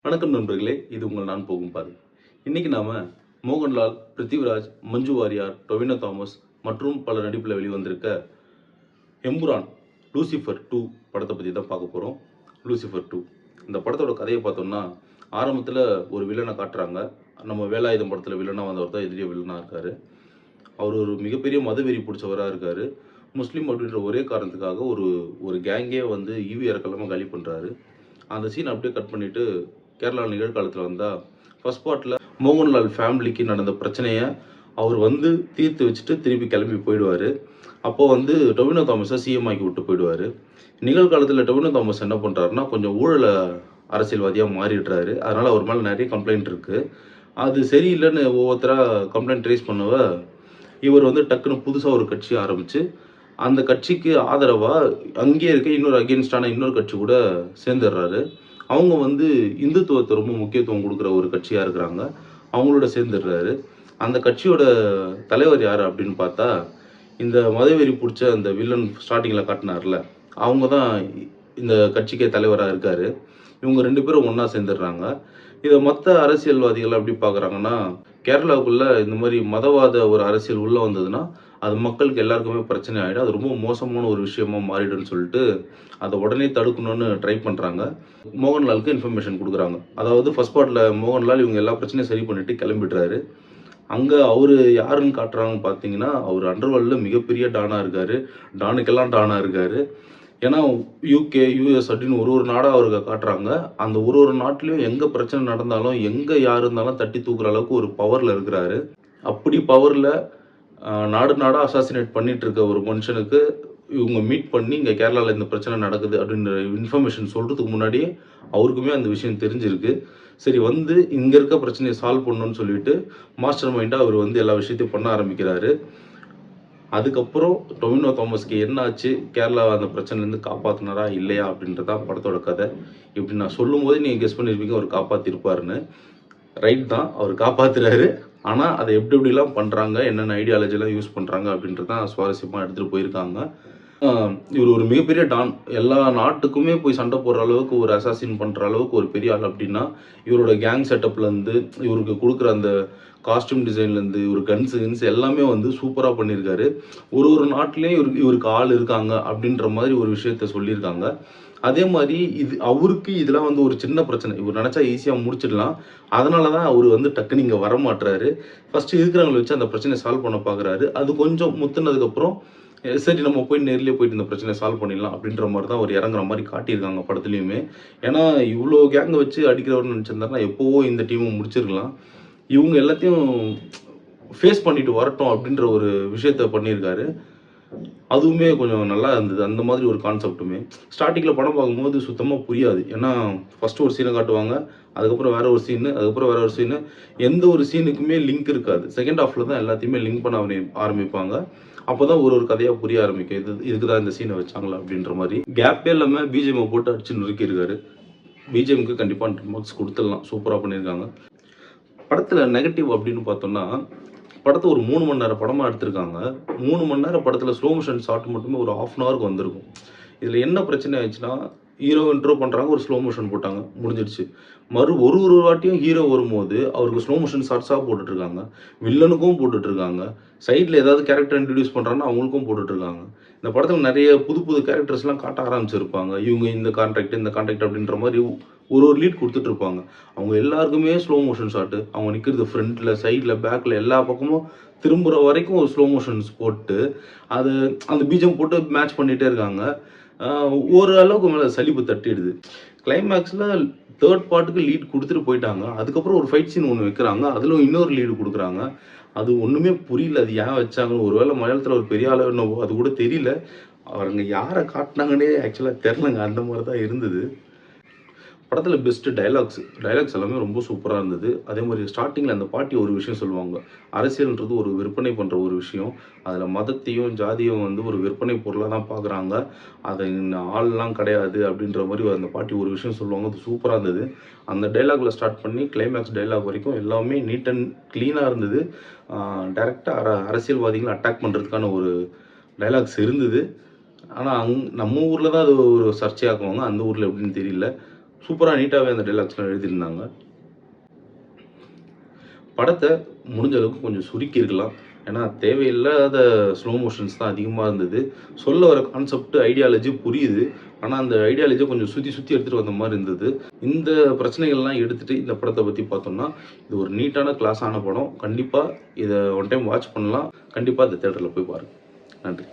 வணக்கம் நண்பர்களே, இது உங்கள் நான் போகும் பாதை. இன்னைக்கு நாம மோகன்லால், பிருத்திவிராஜ், மஞ்சு வாரியார், டொவினோ தாமஸ் மற்றும் பல நடிப்பில் வெளிவந்திருக்க எம்புரான் லூசிஃபர் 2 படத்தை பற்றி தான் பார்க்க போகிறோம். லூசிஃபர் 2 இந்த படத்தோட கதையை பார்த்தோம்னா, ஆரம்பத்தில் ஒரு வில்லனை காட்டுறாங்க. நம்ம வேலாயுதம் படத்தில் வில்லனாக வந்தவர் தான் எதிரிய வில்லனாக இருக்கார். அவர் ஒரு மிகப்பெரிய மதவெறி பிடிச்சவராக இருக்கார். முஸ்லீம் அப்படின்ற ஒரே காரணத்துக்காக ஒரு ஒரு கேங்கே வந்து ஈவி இறக்கலாமல் காலி பண்ணுறாரு. அந்த சீன் அப்படியே கட் பண்ணிவிட்டு கேரளா நிகழ்காலத்தில் வந்தால் ஃபர்ஸ்ட் பார்ட்டில் மோகன்லால் ஃபேமிலிக்கு நடந்த பிரச்சனையை அவர் வந்து தீர்த்து வச்சுட்டு திருப்பி கிளம்பி போயிடுவார். அப்போது வந்து டொவினோ தாமஸை சிஎம் ஆக்கி விட்டு போயிடுவார். நிகழ்காலத்தில் டொவினோ தாமஸ் என்ன பண்ணுறாருன்னா கொஞ்சம் ஊழல அரசியல்வாதியாக மாறிடுறாரு. அதனால் அவர் மேலே நிறைய கம்ப்ளைண்ட் இருக்குது. அது சரியில்லைன்னு ஒவ்வொருத்தராக கம்ப்ளைண்ட் ரைஸ் பண்ணவ இவர் வந்து டக்குன்னு புதுசாக ஒரு கட்சி ஆரம்பித்து அந்த கட்சிக்கு ஆதரவாக அங்கேயே இருக்க இன்னொரு அகெயின்ஸ்டான இன்னொரு கட்சி கூட சேர்ந்துடுறாரு. அவங்க வந்து இந்துத்துவத்தை ரொம்ப முக்கியத்துவம் கொடுக்குற ஒரு கட்சியாக இருக்கிறாங்க. அவங்களோட சேர்ந்துடுறாரு. அந்த கட்சியோட தலைவர் யார் அப்படின்னு பார்த்தா, இந்த மதவெறி பிடிச்ச அந்த வில்லன் ஸ்டார்டிங்கில் காட்டினார்ல, அவங்க தான் இந்த கட்சிக்கே தலைவராக இருக்கார். இவங்க 2 பேரும் ஒன்றா சேர்ந்துடுறாங்க. இதை மற்ற அரசியல்வாதிகள் எப்படி பார்க்குறாங்கன்னா, கேரளாவுக்குள்ளே இந்த மாதிரி மதவாத ஒரு அரசியல் உள்ளே வந்ததுன்னா அது மக்களுக்கு எல்லாருக்குமே பிரச்சனை ஆகிடும். அது ரொம்ப மோசமான ஒரு விஷயமா மாறிடும்னு சொல்லிட்டு அதை உடனே தடுக்கணும்னு ட்ரை பண்ணுறாங்க. மோகன்லாலுக்கு இன்ஃபர்மேஷன் கொடுக்குறாங்க. அதாவது ஃபர்ஸ்ட் பார்ட்டில் மோகன்லால் இவங்க எல்லா பிரச்சனையும் சரி பண்ணிட்டு கிளம்பிடுறாரு. அங்கே அவர் யாருன்னு காட்டுறாங்கன்னு பார்த்தீங்கன்னா, அவர் அண்டர்வேர்ல்டில் மிகப்பெரிய டானாக இருக்கார். டானுக்கெல்லாம் டானாக இருக்கார். ஏன்னா யூகே, யூஎஸ் அப்படின்னு ஒரு ஒரு நாடாக அவருக்கு காட்டுறாங்க. அந்த ஒரு ஒரு நாட்டிலையும் எங்கே பிரச்சனை நடந்தாலும், எங்கே யார் இருந்தாலும் தட்டி தூக்குற அளவுக்கு ஒரு பவரில் இருக்கிறாரு. அப்படி பவரில் நாடு நாடாக அசாசினேட் பண்ணிட்டு இருக்க ஒரு மனுஷனுக்கு இவங்க மீட் பண்ணி இங்கே கேரளாவில் இந்த பிரச்சனை நடக்குது அப்படின்ற இன்ஃபர்மேஷன் சொல்கிறதுக்கு முன்னாடியே அவருக்குமே அந்த விஷயம் தெரிஞ்சிருக்கு. சரி வந்து இங்கே இருக்க பிரச்சனையை சால்வ் பண்ணணும்னு சொல்லிட்டு மாஸ்டர் மைண்டாக அவர் வந்து எல்லா விஷயத்தையும் பண்ண ஆரம்பிக்கிறாரு. அதுக்கப்புறம் டொவினோ தாமஸ்க்கு என்ன ஆச்சு, கேரளா அந்த பிரச்சனைலேருந்து காப்பாற்றினாரா இல்லையா அப்படின்றதான் படத்தோட கதை. இப்படி நான் சொல்லும் போதே நீங்கள் கெஸ் பண்ணியிருப்பீங்க அவர் காப்பாற்றிருப்பாருன்னு. ரைட் தான், அவர் காப்பாற்றுறாரு. ஆனால் அதை எப்படி எப்படிலாம் பண்ணுறாங்க, என்னென்ன ஐடியாலஜிலாம் யூஸ் பண்ணுறாங்க அப்படின்றது தான் சுவாரஸ்யமாக எடுத்துகிட்டு போயிருக்காங்க. இவர் ஒரு மிகப்பெரிய டான். எல்லா நாட்டுக்குமே போய் சண்டை போடுற அளவுக்கு ஒரு அசாசின் பண்ணுற அளவுக்கு ஒரு பெரிய ஆள் அப்படின்னா, இவரோட கேங் செட்டப்லேருந்து இவருக்கு கொடுக்குற அந்த காஸ்டியூம் டிசைன்லேருந்து இவர் கன்ஸ் எல்லாமே வந்து சூப்பராக பண்ணியிருக்காரு. ஒரு ஒரு நாட்டிலையும் இவருக்கு ஆள் இருக்காங்க அப்படின்ற மாதிரி ஒரு விஷயத்த சொல்லியிருக்காங்க. அதே மாதிரி அவருக்கு இதெல்லாம் வந்து ஒரு சின்ன பிரச்சனை. இவர் நினச்சா ஈஸியாக முடிச்சிடலாம். அதனால தான் அவர் வந்து டக்குன்னு இங்கே வரமாட்டுறாரு. ஃபஸ்ட்டு இருக்கிறவங்களை வச்சு அந்த பிரச்சனையை சால்வ் பண்ண பார்க்குறாரு. அது கொஞ்சம் முத்துனதுக்கப்புறம் சரி நம்ம போய் நேர்லேயே போயிட்டு இந்த பிரச்சனையை சால்வ் பண்ணிடலாம் அப்படின்ற மாதிரி தான் அவர் இறங்குற மாதிரி காட்டியிருக்காங்க படத்துலையுமே. ஏன்னா இவ்வளோ கேங்கை வச்சு அடிக்கிறவர்னு நினச்சிருந்தாருன்னா எப்போவோ இந்த டீமை முடிச்சிருக்கலாம். இவங்க எல்லாத்தையும் ஃபேஸ் பண்ணிட்டு வரட்டும் அப்படின்ற ஒரு விஷயத்த பண்ணியிருக்காரு. அதுவுமே கொஞ்சம் நல்லா இருந்தது. அந்த மாதிரி ஒரு கான்செப்ட்டுமே ஸ்டார்டிங்கில் படம் பார்க்கும்போது சுத்தமாக புரியாது. ஏன்னா ஃபஸ்ட்டு ஒரு சீனை காட்டுவாங்க, அதுக்கப்புறம் வேற ஒரு சீனு, அதுக்கப்புறம் வேற ஒரு சீனு. எந்த ஒரு சீனுக்குமே லிங்க் இருக்காது. செகண்ட் ஹாஃபில் தான் எல்லாத்தையுமே லிங்க் பண்ண ஆரம்பிப்பாங்க. அப்போ தான் ஒரு ஒரு கதையாக புரிய ஆரம்பிக்கும். இதுக்கு தான் இந்த சீனை வச்சாங்களா அப்படின்ற மாதிரி. கேப்பே இல்லாமல் பிஜிஎம்மை போட்டு அடிச்சு நொறுக்கியிருக்காரு. பிஜிஎம்க்கு கண்டிப்பாக 100 மார்க்ஸ் கொடுத்துடலாம். சூப்பராக பண்ணியிருக்காங்க. படத்தில் நெகட்டிவ் அப்படின்னு பார்த்தோம்னா, படத்தை ஒரு 3 மணி நேரம் படமாக எடுத்திருக்காங்க. 3 மணி நேரம் படத்தில் ஸ்லோ மோஷன் ஷாட் மட்டுமே ஒரு 1/2 ஹவருக்கு வந்திருக்கும். இதில் என்ன பிரச்சனை ஆயிடுச்சுன்னா, ஹீரோ இன்ட்ரோ பண்ணுறாங்க, ஒரு ஸ்லோ மோஷன் போட்டாங்க, முடிஞ்சிடுச்சு. ஒரு ஒரு வாட்டியும் ஹீரோ வரும்போது அவருக்கு ஸ்லோ மோஷன் ஷார்ட்ஸாக போட்டுட்ருக்காங்க. வில்லனுக்கும் போட்டுட்ருக்காங்க. சைடில் ஏதாவது கேரக்டர் இன்ட்ரடியூஸ் பண்ணுறாங்கன்னா அவங்களுக்கும் போட்டுட்ருக்காங்க. இந்த படத்தில் நிறைய புது புது கேரக்டர்ஸ்லாம் காட்ட ஆரம்பிச்சிருப்பாங்க. இவங்க இந்த கான்ட்ராக்ட் அப்படின்ற மாதிரி ஒரு ஒரு லீட் கொடுத்துட்ருப்பாங்க. அவங்க எல்லாருக்குமே ஸ்லோ மோஷன் ஷாட்டு. அவங்க நிற்கிறது ஃப்ரண்ட்டில், சைடில், பேக்கில் எல்லா பக்கமும் திரும்புகிற வரைக்கும் ஒரு ஸ்லோ மோஷன்ஸ் போட்டு அது அந்த பீஜம் போட்டு மேட்ச் பண்ணிகிட்டே இருக்காங்க. ஒரு அளவுக்கு மேலே சலிப்பு தட்டிடுது. கிளைமேக்ஸில் தேர்ட் பார்ட்டுக்கு லீட் கொடுத்துட்டு போயிட்டாங்க. அதுக்கப்புறம் ஒரு ஃபைட் சீன் ஒன்று வைக்கிறாங்க. அதில் இன்னொரு லீடு கொடுக்குறாங்க. அது ஒன்றுமே புரியல. அது ஏன் வச்சாங்கன்னு. ஒருவேளை மலையாளத்தில் ஒரு பெரிய ஆளோ என்னவோ அது கூட தெரியல. அவங்க யாரை காட்டினாங்கன்னே ஆக்சுவலாக தெரிலங்க. அந்த மாதிரி தான் இருந்தது. படத்தில் பெஸ்ட்டு டைலாக்ஸ் எல்லாமே ரொம்ப சூப்பராக இருந்தது. அதே மாதிரி ஸ்டார்டிங்கில் அந்த பாட்டி ஒரு விஷயம் சொல்லுவாங்க. அரசியல்ன்றது ஒரு விற்பனை பண்ணுற ஒரு விஷயம். அதில் மதத்தையும் ஜாதியும் வந்து ஒரு விற்பனை பொருளாக தான் பார்க்குறாங்க. அதை ஆள்லாம் கிடையாது அப்படின்ற மாதிரி அந்த பாட்டி ஒரு விஷயம் சொல்லுவாங்க. அது சூப்பராக இருந்தது. அந்த டைலாகில் ஸ்டார்ட் பண்ணி கிளைமேக்ஸ் டைலாக் வரைக்கும் எல்லாமே நீட் அண்ட் க்ளீனாக இருந்தது. டைரெக்டாக அரசியல்வாதிகளை அட்டாக் பண்ணுறதுக்கான ஒரு டைலாக்ஸ் இருந்தது. ஆனால் நம்ம ஊரில் தான் அது ஒரு சர்ச்சையாக்குவாங்க. அந்த ஊரில் எப்படின்னு தெரியல. சூப்பராக நீட்டாகவே அந்த டைலாக்ஸ்லாம் எழுதியிருந்தாங்க. படத்தை முடிஞ்ச அளவுக்கு கொஞ்சம் சுருக்கியிருக்கலாம். ஏன்னா தேவையில்லாத ஸ்லோ மோஷன்ஸ் தான் அதிகமாக இருந்தது. சொல்ல வர கான்செப்ட், ஐடியாலஜி புரியுது. ஆனால் அந்த ஐடியாலஜியை கொஞ்சம் சுற்றி எடுத்துகிட்டு வந்த மாதிரி இருந்தது. இந்த பிரச்சனைகள்லாம் எடுத்துகிட்டு இந்த படத்தை பற்றி பார்த்தோம்னா, இது ஒரு நீட்டான கிளாஸான படம். கண்டிப்பாக இதை ஒன் டைம் வாட்ச் பண்ணலாம். கண்டிப்பாக இந்த தேட்டரில் போய் பாருங்கள். நன்றி.